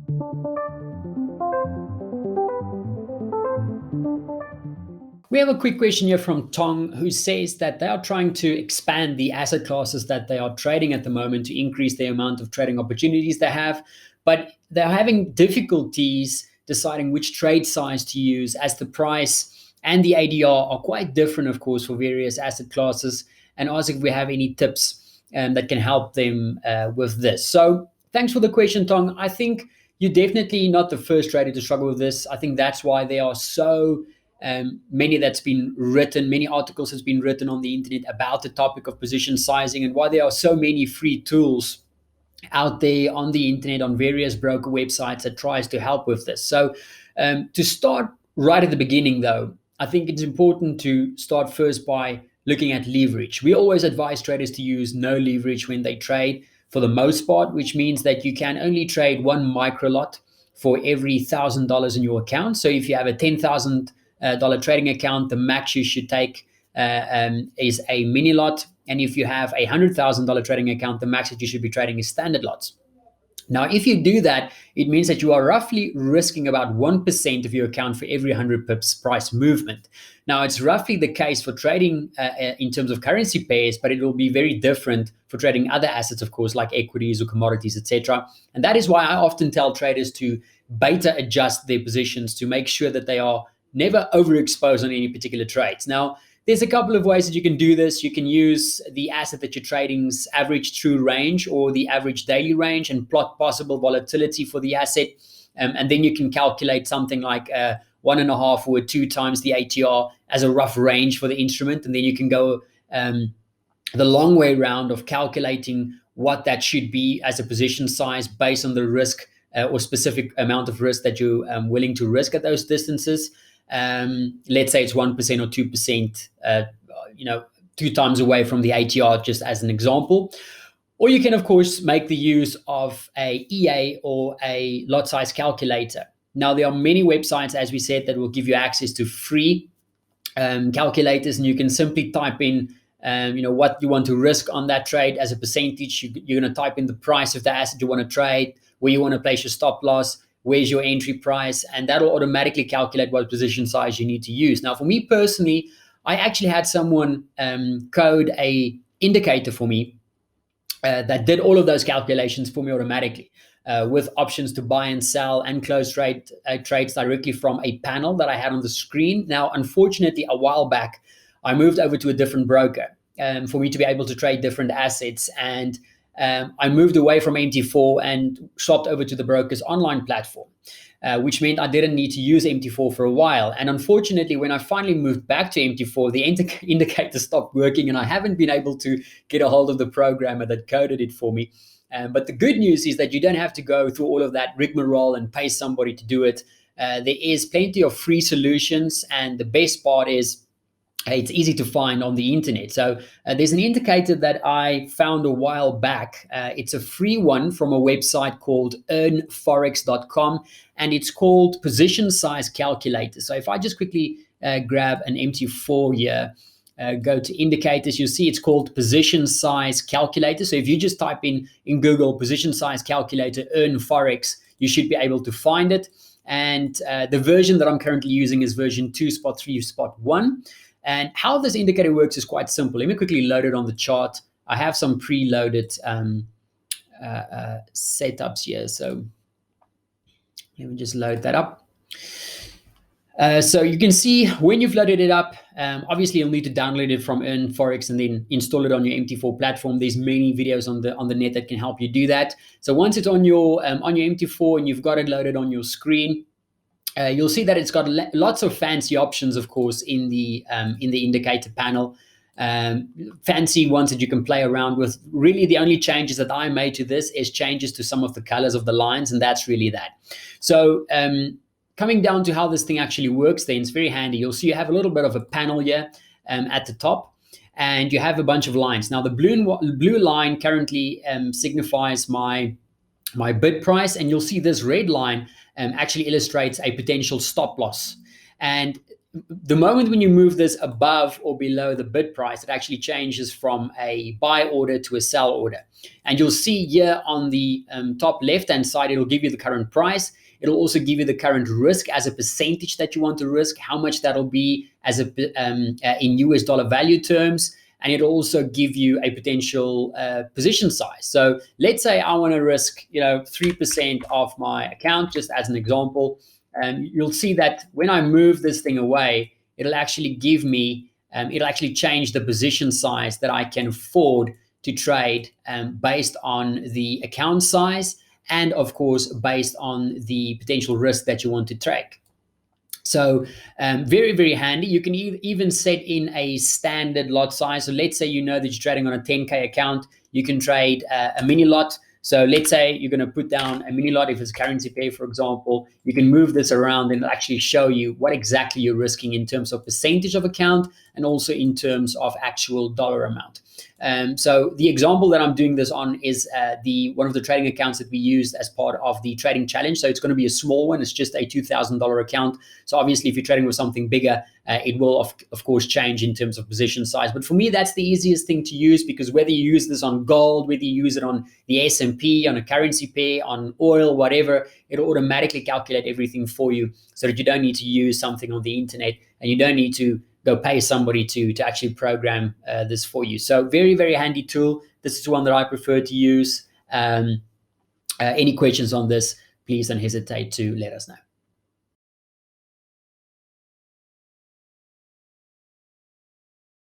We have a quick question here from Tong, who says that they are trying to expand the asset classes that they are trading at the moment to increase the amount of trading opportunities they have, but they're having difficulties deciding which trade size to use, as the price and the ADR are quite different, of course, for various asset classes, and ask if we have any tips that can help them with this. So thanks for the question, Tong. I think you're definitely not the first trader to struggle with this. I think that's why there are so many articles has been written on the internet about the topic of position sizing, and why there are so many free tools out there on the internet on various broker websites that tries to help with this. So to start right at the beginning, though, I think it's important to start first by looking at leverage. We always advise traders to use no leverage when they trade for the most part, which means that you can only trade one micro lot for every $1,000 in your account. So if you have a $10,000 trading account, the max you should take is a mini lot. And if you have a $100,000 trading account, the max that you should be trading is standard lots. Now, if you do that, it means that you are roughly risking about 1% of your account for every 100 pips price movement. Now, it's roughly the case for trading in terms of currency pairs, but it will be very different for trading other assets, of course, like equities or commodities, etc. And that is why I often tell traders to beta adjust their positions to make sure that they are never overexposed on any particular trades. Now, there's a couple of ways that you can do this. You can use the asset that you're trading's average true range or the average daily range and plot possible volatility for the asset. And then you can calculate something like 1.5 or 2 times the ATR as a rough range for the instrument. And then you can go the long way round of calculating what that should be as a position size based on the risk or specific amount of risk that you're willing to risk at those distances. Let's say it's 1% or 2%, 2 times away from the ATR, just as an example. Or you can, of course, make the use of a EA or a lot size calculator. Now, there are many websites, as we said, that will give you access to free calculators, and you can simply type in what you want to risk on that trade as a percentage. You're going to type in the price of the asset you want to trade, where you want to place your stop loss, where's your entry price, and that'll automatically calculate what position size you need to use. Now, for me personally, I actually had someone code a indicator for me that did all of those calculations for me automatically, with options to buy and sell and close trades directly from a panel that I had on the screen. Now, unfortunately, a while back, I moved over to a different broker for me to be able to trade different assets, and I moved away from MT4 and swapped over to the broker's online platform, which meant I didn't need to use MT4 for a while. And unfortunately, when I finally moved back to MT4, the indicator stopped working, and I haven't been able to get a hold of the programmer that coded it for me. But the good news is that you don't have to go through all of that rigmarole and pay somebody to do it. There is plenty of free solutions, and the best part is it's easy to find on the internet. So there's an indicator that I found a while back. It's a free one from a website called earnforex.com, and it's called Position Size Calculator. So if I just quickly grab an MT4 here, go to indicators, you'll see it's called Position Size Calculator. So if you just type in Google Position Size Calculator Earn Forex, you should be able to find it. And the version that I'm currently using is version 2.3.1. And how this indicator works is quite simple. Let me quickly load it on the chart. I have some preloaded setups here. So let me just load that up. So you can see when you've loaded it up, obviously you'll need to download it from Earn Forex and then install it on your MT4 platform. There's many videos on the net that can help you do that. So once it's on your MT4 and you've got it loaded on your screen, you'll see that it's got lots of fancy options, of course, in the indicator panel. Fancy ones that you can play around with. Really, the only changes that I made to this is changes to some of the colors of the lines, and that's really that. So coming down to how this thing actually works, then it's very handy. You'll see you have a little bit of a panel here at the top, and you have a bunch of lines. Now, the blue line currently signifies my bid price, and you'll see this red line actually illustrates a potential stop loss. And the moment when you move this above or below the bid price, it actually changes from a buy order to a sell order. And you'll see here on the top left-hand side, it'll give you the current price. It'll also give you the current risk as a percentage that you want to risk, how much that'll be as in US dollar value terms. And it'll also give you a potential position size. So let's say I want to risk 3% of my account, just as an example. You'll see that when I move this thing away, it'll actually give me, it'll actually change the position size that I can afford to trade based on the account size and, of course, based on the potential risk that you want to take. So very, very handy. You can even set in a standard lot size. So let's say you know that you're trading on a 10K account. You can trade a mini lot. So let's say you're going to put down a mini lot if it's currency pair, for example. You can move this around and it'll actually show you what exactly you're risking in terms of percentage of account and also in terms of actual dollar amount. So the example that I'm doing this on is one of the trading accounts that we used as part of the trading challenge. So it's going to be a small one. It's just a $2,000 account. So obviously, if you're trading with something bigger, it will of course change in terms of position size. But for me, that's the easiest thing to use, because whether you use this on gold, whether you use it on the S&P, on a currency pair, on oil, whatever, it'll automatically calculate everything for you, so that you don't need to use something on the internet and you don't need to go pay somebody to actually program this for you. So very, very handy tool. This is one that I prefer to use. Any questions on this, please don't hesitate to let us know.